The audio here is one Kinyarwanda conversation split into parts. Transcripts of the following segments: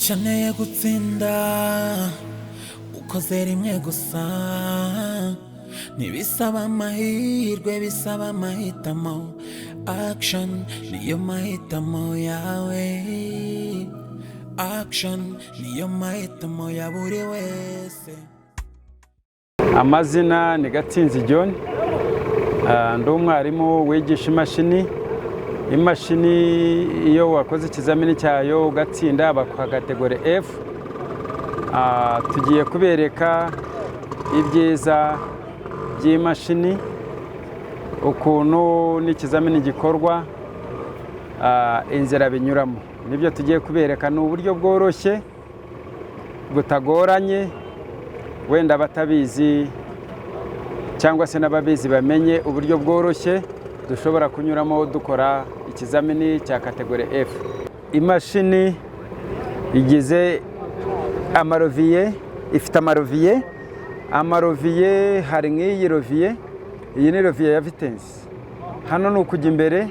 Ukeneye gutsinda ukoze rimwe gusa, ntibisaba amahirwe bisaba amahitamo. Action niyo mahitamo yawe, action niyo mahitamo ya buri wese. Amazina ni Gatsinzi John, ndi umwarimu wigisha imashini. Imashini iyo wakoze ikizamini cyayo ugatsinda bakwa Categorie F. Tugiye kubereka ibyiza by'imashini, ukuntu n'ikizamini gikorwa, inzira binyuramo. Nibyo tugiye kubereka, ni uburyo bworoshye butagoranye, wenda batabizi cyangwa se n'ababizi bamenye uburyo bworoshye dushobora kunyuramo dukora ikizamini cya Categorie F. Imashini igize amaroviye, ifite amaroviye, hari nk'iyi roviye, iyi ni roviye ya vitesse. Hano ni ukujya imbere,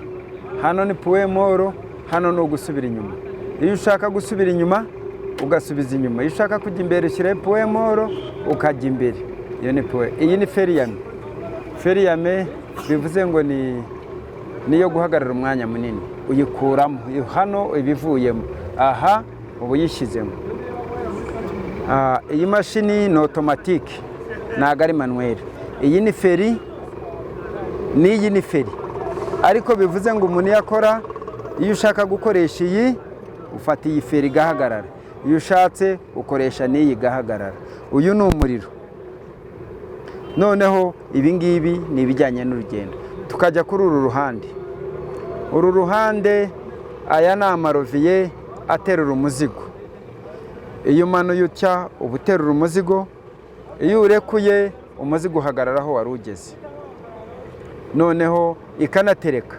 hano ni puwemoro, hano ni ugusubira inyuma. Iyo ushaka gusubira inyuma ugasubiza inyuma, iyo ushaka kujya imbere ushyiraho puwemoro ukajya imbere. Iyi ni feriyame. Feriyame bivuze ngo niyo guhagarara umwanya munini, uyikuramo hano ibivuyemo, aha ubu yishyizemo. Iyi mashini ni otomatike, ntabwo ari manuweli. Iyi ni feri, n'iyi ni feri, ariko bivuze ngo umuntu yakora, iyo ushaka gukoresha iyi ufata iyi feri igahagarara, iyo ushatse ukoresha n'iyi igahagarara. Uyu ni umuriro. Noneho ibi ngibi ni ibijyanye n'urugendo. Tukajya kuri uru ruhande. Uru ruhande, aya ni amaroviye aterura umuzigo. Iyo umanuye utya uba uterura umuzigo, iyo urekuye umuzigo uhagarara aho wari ugeze. Noneho ikanatereka.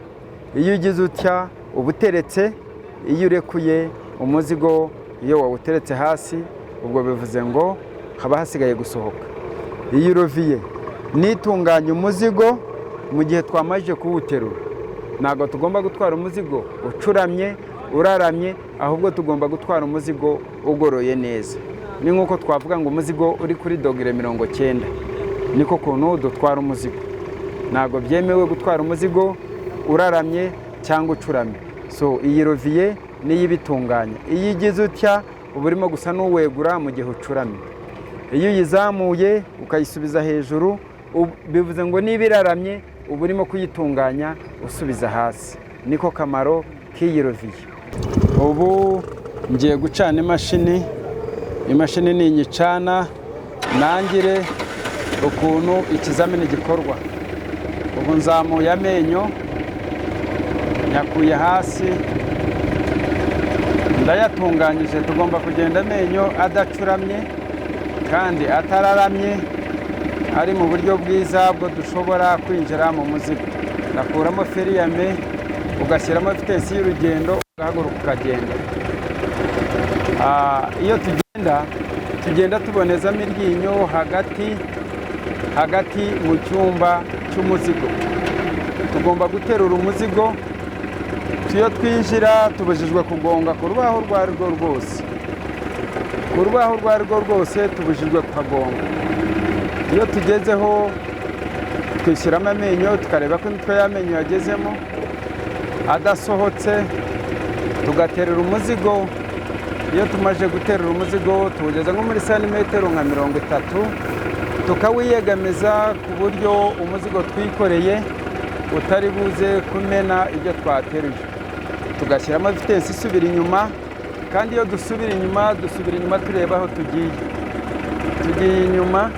Iyo ugize utya uba uteretse, iyo urekuye umuzigo, iyo wawuteretse hasi, ubwo bivuze ngo haba hasigaye gusohoka. Iyi roviye nitunganya umuzigo mu gihe twamajije kuwuterura. Ntabwo tugomba gutwara umuzigo ucuramye, uraramye, ahubwo tugomba gutwara umuzigo ugoroye neza. Ni nk'uko twavuga ngo umuzigo uri kuri dogere 90, niko kuntu dutwara umuzigo. Ntabwo byemewe gutwara umuzigo uraramye cyangwa ucuramye. So iyi roviye niyo ibitunganya. Iyo igize utya uba urimo gusa n'uwegura mu gihe ucuramye. Iyo uyizamuye ukayisubiza hejuru, bivuze ngo niba iraramye uba urimo kuyitunganya usubiza hasi. Niko kamaro k'iyi roviye. Ubu ngiye gucana imashini. Imashini ni inyicana nangire ukuntu ikizamini gikorwa. Ubu nzamuye amenyo, nyakuye hasi, ndayatunganyije. Tugomba kugenda amenyo adacuramye kandi atararamye, ari mu buryo bwiza bwo dushobora kwinjira mu muzigo. Nakuramo feriyame, ugashyiramo vitesi y'urugendo, ugahaguruka ukagenda. Iyo tugenda tubonezamo iryinyo hagati mu cyumba cy'umuzigo. Tugomba guterura umuzigo. Iyo twinjira tubujijwe kugonga ku rubaho urwo ari rwo rwose. Ku rubaho urwo ari rwo rwose tubujijwe kuhagonga. Iyo tugezeho twishyiramo amenyo, tukareba ko imitwe y'amenyo yagezemo adasohotse, tugaterura umuzigo. Iyo tumaze guterura umuzigo tuwugeza nko muri santimetero nka 30, tukawiyegamiza ku buryo umuzigo twikoreye utari buze kumena ibyo twateruye. Tugashyiramo vitesi isubira inyuma, kandi iyo dusubira inyuma tureba aho tugiye. Tugiye inyuma,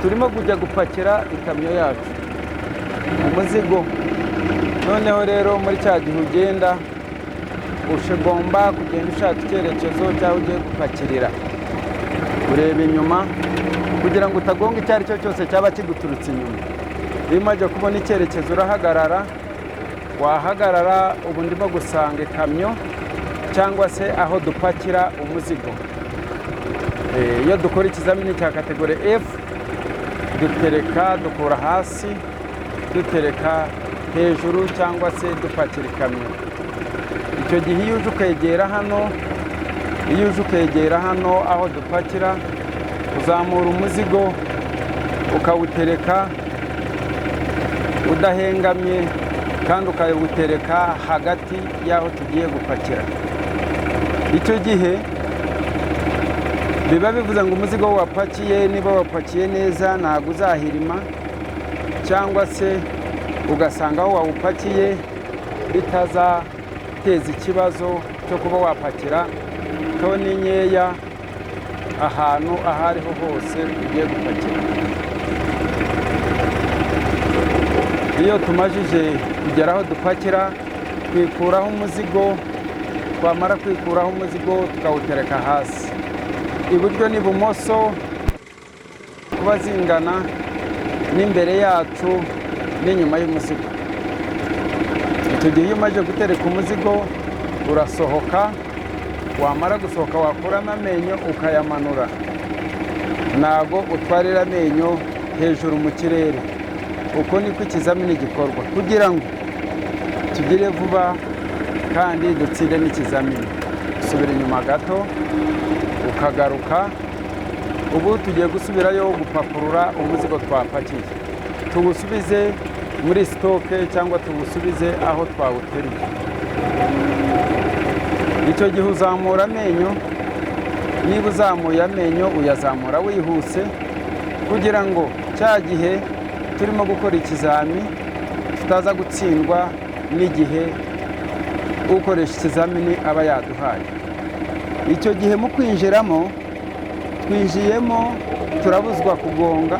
turimo kujya gupakira ikamyo yacu umuzigo. Noneho rero muri cya gihe ugenda ugomba kugenda ushaka icyerekezo cyaho ugiye gupakirira. Ureba inyuma kugira ngo utagonga icyo ari cyo cyose cyaba kiguturutse inyuma. Iyo umaze kubona icyerekezo urahagarara, wahagarara. Ubu ndimo gusanga ikamyo cyangwa se aho dupakira umuzigo. Iyo dukora ikizamini cya Categorie F, dukura hasi, dutereka hejuru cyangwa se dupakira ikamyo. Icyo gihe iyo uje ukegera hano iyo uje ukegera hano aho dupakira uzamura umuzigo ukawutereka udahengamye kandi ukawutereka hagati y'aho tugiye gupakira. Icyo gihe biba bivuze ngo umuzigo wapakiye niba wapakiye neza ntabwo uzahirima, cyangwa se ugasanga aho wawupakiye bitazateza ikibazo cyo kuba wapakira toni nkeya ahantu aho ariho hose ugiye gupakira. Iyo tumajije kugera aho dupakira twikuraho umuzigo, twamara kwikuraho umuzigo tukawutereka hasi. Iburyo n'ibumoso kuba zingana n'imbere yacu n'inyuma y'umuzigo. Icyo gihe iyo umaze gutereka umuzigo urasohoka, wamara gusohoka wakuramo amenyo ukayamanura. Ntabwo utwarira amenyo hejuru mu kirere. Uko niko ikizamini gikorwa kugira ngo tugire vuba kandi dutsinde n'ikizamini. Usubira inyuma gato ukagaruka. Ubu tugiye gusubirayo gupakurura umuzigo twapakiye, tuwusubize muri sitoke cyangwa tuwusubize aho twawuteriye. Icyo gihe uzamura amenyo. Niba uzamuye amenyo uyazamura wihuse kugira ngo cya gihe turimo gukora ikizami tutaza gutsindwa n'igihe ukoresha ikizamini aba yaduhaye. Icyo gihe mu kwinjiramo twinjiyemo turabuzwa kugonga,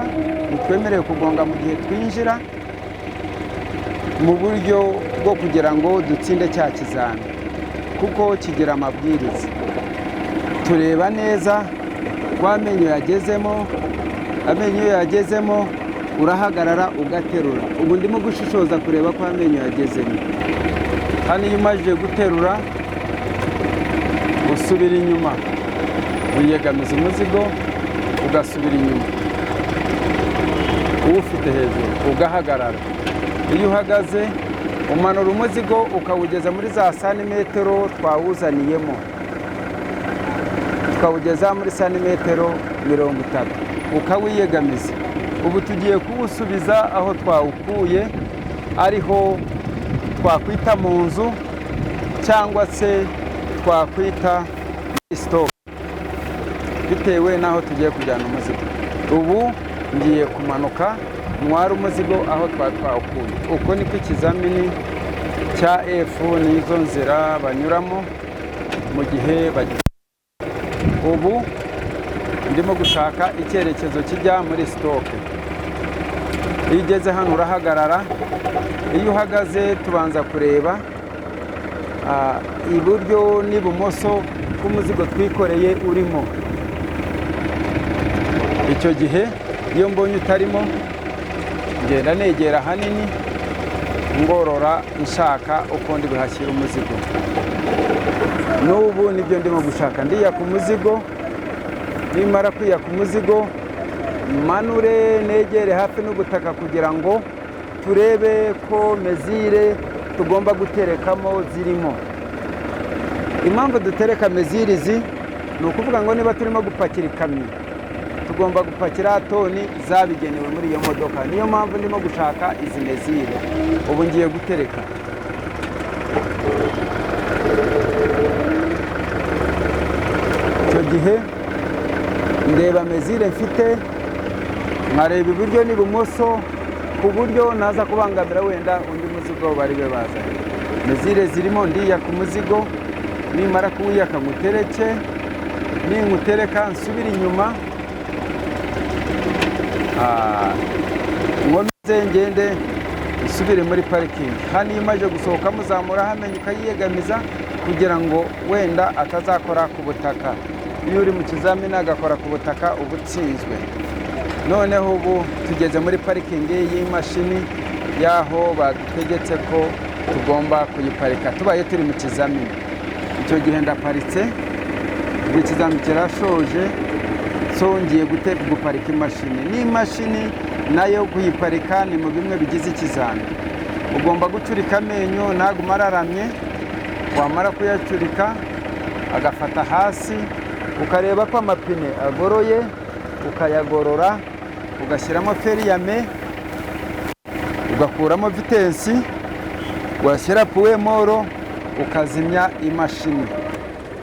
ntitwemerewe kugonga mu gihe twinjira, mu buryo bwo kugira ngo dutsinde cya kizami kuko kigira amabwiriza. Tureba neza ko amenyo yagezemo. Amenyo iyo yagezemo urahagarara ugaterura. Ubu ndimo gushishoza kureba ko amenyo yagezemo. Hano iyo umaze guterura usubira inyuma, wiyegamiza umuzigo ugasubira inyuma, uwufite hejuru ugahagarara. Iyo uhagaze umanura umuzigo ukawugeza muri za santimetero twawuzaniyemo, tukawugeza muri santimetero 30 ukawiyegamiza. Ubu tugiye kuwusubiza aho twawukuye, ariho twakwita mu nzu cyangwa se twakwita muri sitoke bitewe n'aho tugiye kujyana umuzigo. Ubu ngiye kumanuka ntwara umuzigo aho twawukuye. Uko niko ikizamini cya F n'izo nzira banyuramo mu gihe bagiye. Ubu ndimo gushaka icyerekezo kijya muri sitoke. Iyo ugeze hano urahagarara. Iyo uhagaze tubanza kureba iburyo n'ibumoso k'umuzigo twikoreye urimo. Icyo gihe iyo mbonye utarimo ngenda negera hanini ngorora nshaka uko ndi buhashyira umuzigo. N'ubu nibyo ndimo gushaka, ndiya ku muzigo. Nimara kwiya ku muzigo manure negere hafi n'ubutaka kugira ngo turebe ko mezire tugomba guterekamo zirimo. Impamvu dutereka mezire izi ni ukuvuga ngo niba turimo gupakira ikamyo tugomba gupakira toni zabigenewe muri iyo modoka. Niyo mpamvu ndimo gushaka izi mezire. Ubu ngiye gutereka. Icyo gihe ndeba mezire mfite, nkareba iburyo n'ibumoso ku buryo naza kubangamira wenda undi muzigo bari be bazanye. Mezire zirimo ndiya ku muzigo. Nimara kuwiyaka ngutereke, ningutereka nsubira inyuma, nkomeze ngende nsubire muri parikingi. Hano iyo umaze gusohoka muzamura amenyo ukayiyegamiza kugira ngo wenda atazakora ku butaka. Iyo uri mu kizamini agakora ku butaka uba utsinzwe. Noneho ubu tugeze muri parikingi y'imashini y'aho bategetse ko tugomba kuyiparika tubaye turi mu kizamini. Icyo gihe ndaparitse, ikizamini kirashoje, so ngiye guparika imashini. N'imashini nayo kuyiparika ni mu bimwe bigize ikizamini. Ugomba gucurika amenyo ntago umararamye. Wamara kuyacurika agafata hasi, ukareba ko amapine agoroye, ukayagorora, ugashyiramo feriyame, ugakuramo vitensi, washyira puwemoro, ukazimya imashini.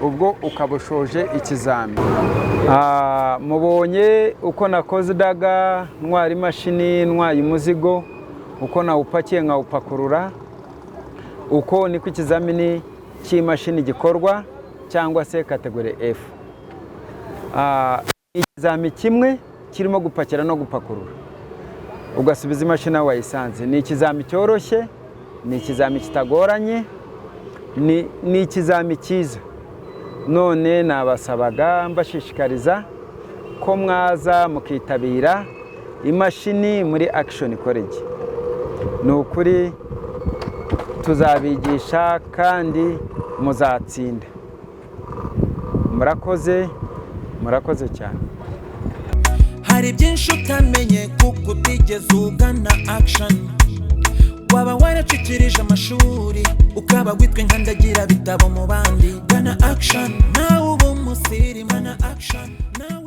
Ubwo ukabushoje ikizamini. Mubonye uko nakoze daga, ntwara imashini, ntwaye umuzigo, uko nawupakiye nkawupakurura, uko niko ikizamini cy'imashini gikorwa cyangwa se kategori F. Ikizamini kimwe kirimo gupakira no gupakurura, ugasubiza imashini aho wayisanze. Ni ikizamini cyoroshye, ni ikizamini kitagoranye, ni ikizamini cyiza. None nabasabaga mbashishikariza ko mwaza mukitabira imashini muri Action College. Ni ukuri tuzabigisha kandi muzatsinda. Murakoze cyane. Hari byinshi utamenye kuko utigeze ugana Action. Waba waracikirije amashuri ukaba witwe nkandagira bitabo mu bandi. Gana Action nawe ubu musiri. Gana Action nawe